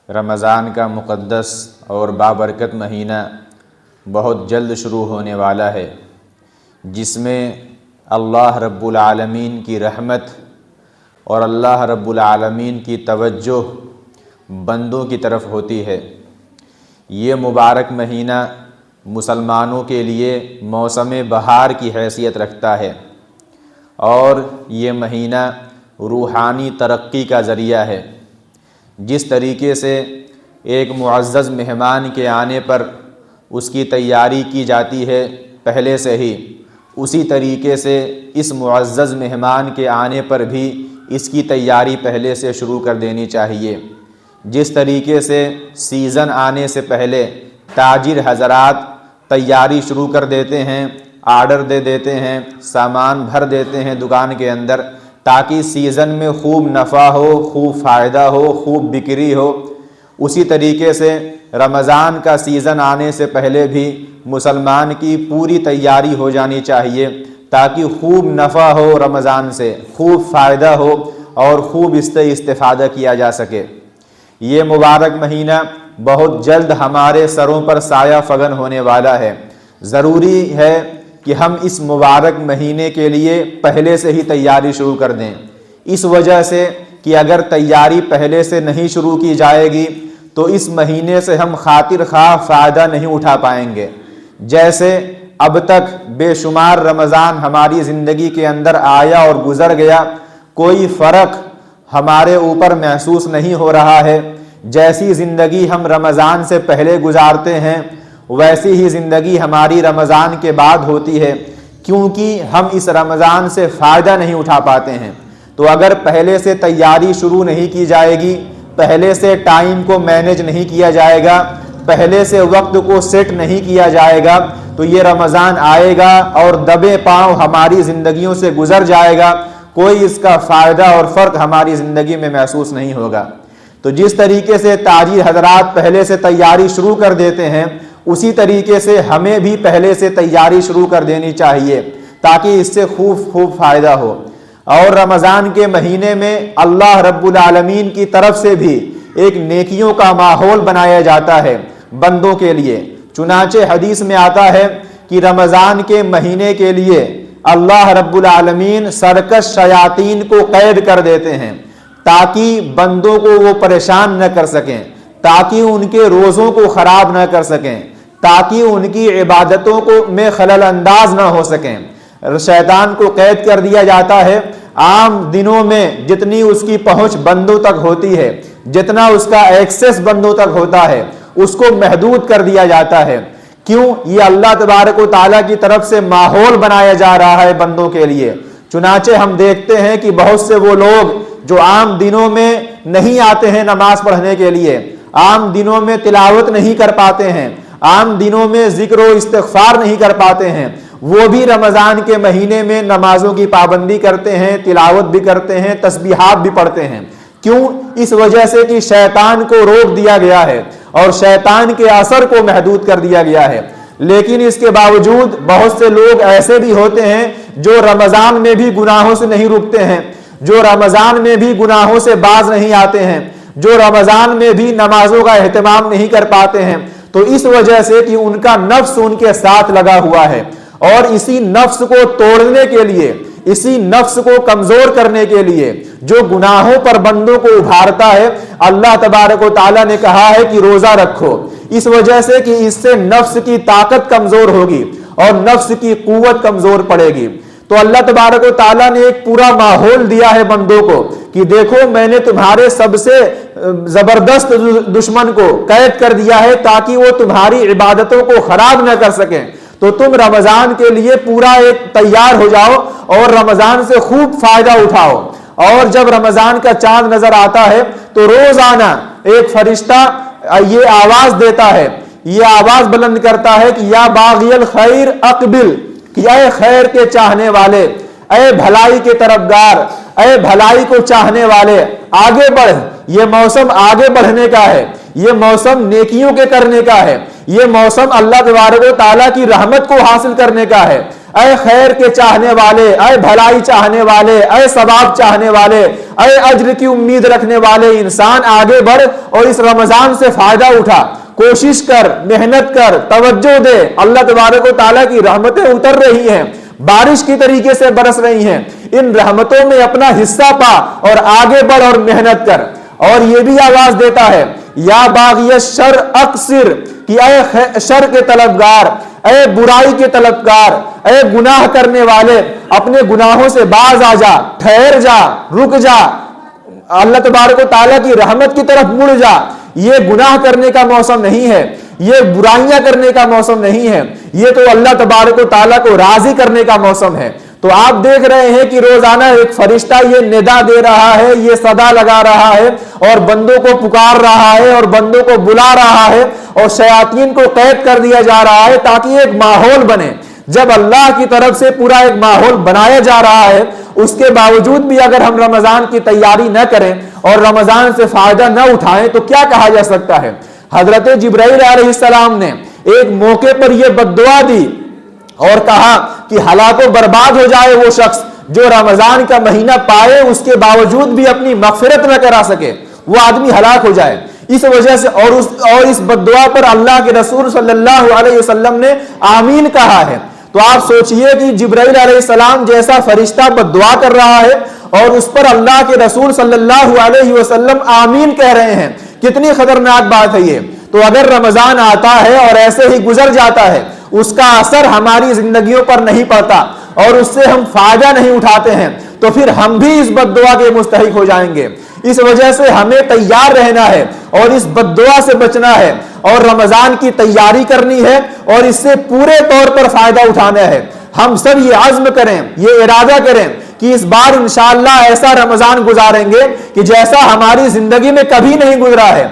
رمضان کا مقدس اور بابرکت مہینہ بہت جلد شروع ہونے والا ہے، جس میں اللہ رب العالمین کی رحمت اور اللہ رب العالمین کی توجہ بندوں کی طرف ہوتی ہے۔ یہ مبارک مہینہ مسلمانوں کے لیے موسم بہار کی حیثیت رکھتا ہے، اور یہ مہینہ روحانی ترقی کا ذریعہ ہے۔ جس طریقے سے ایک معزز مہمان کے آنے پر اس کی تیاری کی جاتی ہے پہلے سے ہی، اسی طریقے سے اس معزز مہمان کے آنے پر بھی اس کی تیاری پہلے سے شروع کر دینی چاہیے۔ جس طریقے سے سیزن آنے سے پہلے تاجر حضرات تیاری شروع کر دیتے ہیں، آرڈر دے دیتے ہیں، سامان بھر دیتے ہیں دکان کے اندر، تاکہ سیزن میں خوب نفع ہو، خوب فائدہ ہو، خوب بکری ہو، اسی طریقے سے رمضان کا سیزن آنے سے پہلے بھی مسلمان کی پوری تیاری ہو جانی چاہیے، تاکہ خوب نفع ہو، رمضان سے خوب فائدہ ہو اور خوب اس سے استفادہ کیا جا سکے۔ یہ مبارک مہینہ بہت جلد ہمارے سروں پر سایہ فگن ہونے والا ہے۔ ضروری ہے کہ ہم اس مبارک مہینے کے لیے پہلے سے ہی تیاری شروع کر دیں، اس وجہ سے کہ اگر تیاری پہلے سے نہیں شروع کی جائے گی تو اس مہینے سے ہم خاطر خواہ فائدہ نہیں اٹھا پائیں گے۔ جیسے اب تک بے شمار رمضان ہماری زندگی کے اندر آیا اور گزر گیا، کوئی فرق ہمارے اوپر محسوس نہیں ہو رہا ہے۔ جیسی زندگی ہم رمضان سے پہلے گزارتے ہیں ویسی ہی زندگی ہماری رمضان کے بعد ہوتی ہے، کیونکہ ہم اس رمضان سے فائدہ نہیں اٹھا پاتے ہیں۔ تو اگر پہلے سے تیاری شروع نہیں کی جائے گی، پہلے سے ٹائم کو مینیج نہیں کیا جائے گا، پہلے سے وقت کو سیٹ نہیں کیا جائے گا، تو یہ رمضان آئے گا اور دبے پاؤں ہماری زندگیوں سے گزر جائے گا، کوئی اس کا فائدہ اور فرق ہماری زندگی میں محسوس نہیں ہوگا۔ تو جس طریقے سے تاجر حضرات پہلے سے تیاری شروع کر دیتے ہیں، اسی طریقے سے ہمیں بھی پہلے سے تیاری شروع کر دینی چاہیے، تاکہ اس سے خوب فائدہ ہو۔ اور رمضان کے مہینے میں اللہ رب العالمین کی طرف سے بھی ایک نیکیوں کا ماحول بنایا جاتا ہے بندوں کے لیے۔ چنانچہ حدیث میں آتا ہے کہ رمضان کے مہینے کے لیے اللہ رب العالمین سرکش شیاطین کو قید کر دیتے ہیں، تاکہ بندوں کو وہ پریشان نہ کر سکیں، تاکہ ان کے روزوں کو خراب نہ کر سکیں، تاکہ ان کی عبادتوں کو میں خلل انداز نہ ہو سکیں۔ شیطان کو قید کر دیا جاتا ہے۔ عام دنوں میں جتنی اس کی پہنچ بندوں تک ہوتی ہے، جتنا اس کا ایکسس بندوں تک ہوتا ہے، اس کو محدود کر دیا جاتا ہے۔ کیوں؟ یہ اللہ تبارک و تعالیٰ کی طرف سے ماحول بنایا جا رہا ہے بندوں کے لیے۔ چنانچہ ہم دیکھتے ہیں کہ بہت سے وہ لوگ جو عام دنوں میں نہیں آتے ہیں نماز پڑھنے کے لیے، عام دنوں میں تلاوت نہیں کر پاتے ہیں، عام دنوں میں ذکر و استغفار نہیں کر پاتے ہیں، وہ بھی رمضان کے مہینے میں نمازوں کی پابندی کرتے ہیں، تلاوت بھی کرتے ہیں، تسبیحات بھی پڑھتے ہیں۔ کیوں؟ اس وجہ سے کہ شیطان کو روک دیا گیا ہے اور شیطان کے اثر کو محدود کر دیا گیا ہے۔ لیکن اس کے باوجود بہت سے لوگ ایسے بھی ہوتے ہیں جو رمضان میں بھی گناہوں سے نہیں رکتے ہیں، جو رمضان میں بھی گناہوں سے باز نہیں آتے ہیں، جو رمضان میں بھی نمازوں کا اہتمام نہیں کر پاتے ہیں۔ تو اس وجہ سے کہ ان کا نفس ان کے ساتھ لگا ہوا ہے، اور اسی نفس کو توڑنے کے لیے، اسی نفس کو کمزور کرنے کے لیے جو گناہوں پر بندوں کو ابھارتا ہے، اللہ تبارک و تعالیٰ نے کہا ہے کہ روزہ رکھو، اس وجہ سے کہ اس سے نفس کی طاقت کمزور ہوگی اور نفس کی قوت کمزور پڑے گی۔ تو اللہ تبارک و تعالیٰ نے ایک پورا ماحول دیا ہے بندوں کو کہ دیکھو میں نے تمہارے سب سے زبردست دشمن کو قید کر دیا ہے، تاکہ وہ تمہاری عبادتوں کو خراب نہ کر سکیں۔ تو تم رمضان کے لیے پورا ایک تیار ہو جاؤ اور رمضان سے خوب فائدہ اٹھاؤ۔ اور جب رمضان کا چاند نظر آتا ہے تو روزانہ ایک فرشتہ یہ آواز دیتا ہے، یہ آواز بلند کرتا ہے کہ یا باغی الخیر اقبل، کہ اے خیر کے چاہنے والے، اے بھلائی کے طرفدار، اے بھلائی کو چاہنے والے، آگے بڑھ۔ یہ موسم آگے بڑھنے کا ہے، یہ موسم نیکیوں کے کرنے کا ہے، یہ موسم اللہ تبارک و تعالیٰ کی رحمت کو حاصل کرنے کا ہے۔ اے خیر کے چاہنے والے، اے بھلائی چاہنے والے، اے ثواب چاہنے والے، اے اجر کی امید رکھنے والے انسان، آگے بڑھ اور اس رمضان سے فائدہ اٹھا، کوشش کر، محنت کر، توجہ دے۔ اللہ تبارک و تعالیٰ کی رحمتیں اتر رہی ہیں، بارش کی طریقے سے برس رہی ہیں، ان رحمتوں میں اپنا حصہ پا اور آگے بڑھ اور محنت کر۔ اور یہ بھی آواز دیتا ہے یا باغی الشر اقصر، کہ اے شر کے طلبگار، اے برائی کے طلبگار، اے گناہ کرنے والے، اپنے گناہوں سے باز آ جا، ٹھہر جا، رک جا، اللہ تبارک و تعالیٰ کی رحمت کی طرف مڑ جا۔ یہ گناہ کرنے کا موسم نہیں ہے، یہ برائیاں کرنے کا موسم نہیں ہے، یہ تو اللہ تبارک و تعالیٰ کو راضی کرنے کا موسم ہے۔ تو آپ دیکھ رہے ہیں کہ روزانہ ایک فرشتہ یہ ندا دے رہا ہے، یہ صدا لگا رہا ہے اور بندوں کو پکار رہا ہے اور بندوں کو بلا رہا ہے اور شیاطین کو قید کر دیا جا رہا ہے تاکہ ایک ماحول بنے۔ جب اللہ کی طرف سے پورا ایک ماحول بنایا جا رہا ہے، اس کے باوجود بھی اگر ہم رمضان کی تیاری نہ کریں اور رمضان سے فائدہ نہ اٹھائیں تو کیا کہا جا سکتا ہے؟ حضرت جبرائیل علیہ السلام نے ایک موقع پر یہ بد دعا دی اور کہا کہ ہلاک و برباد ہو جائے وہ شخص جو رمضان کا مہینہ پائے اس کے باوجود بھی اپنی مغفرت نہ کرا سکے، وہ آدمی ہلاک ہو جائے۔ اس وجہ سے اور اس بد دعا پر اللہ کے رسول صلی اللہ علیہ وسلم نے آمین کہا ہے۔ تو آپ سوچئے کہ جبرائیل علیہ السلام جیسا فرشتہ بد دعا کر رہا ہے اور اس پر اللہ کے رسول صلی اللہ علیہ وسلم آمین کہہ رہے ہیں، کتنی خطرناک بات ہے یہ۔ تو اگر رمضان آتا ہے اور ایسے ہی گزر جاتا ہے، اس کا اثر ہماری زندگیوں پر نہیں پڑتا اور اس سے ہم فائدہ نہیں اٹھاتے ہیں، تو پھر ہم بھی اس بد دعا کے مستحق ہو جائیں گے۔ اس وجہ سے ہمیں تیار رہنا ہے اور اس بد دعا سے بچنا ہے اور رمضان کی تیاری کرنی ہے اور اس سے پورے طور پر فائدہ اٹھانا ہے۔ ہم سب یہ عزم کریں، یہ ارادہ کریں کہ اس بار انشاءاللہ ایسا رمضان گزاریں گے کہ جیسا ہماری زندگی میں کبھی نہیں گزرا ہے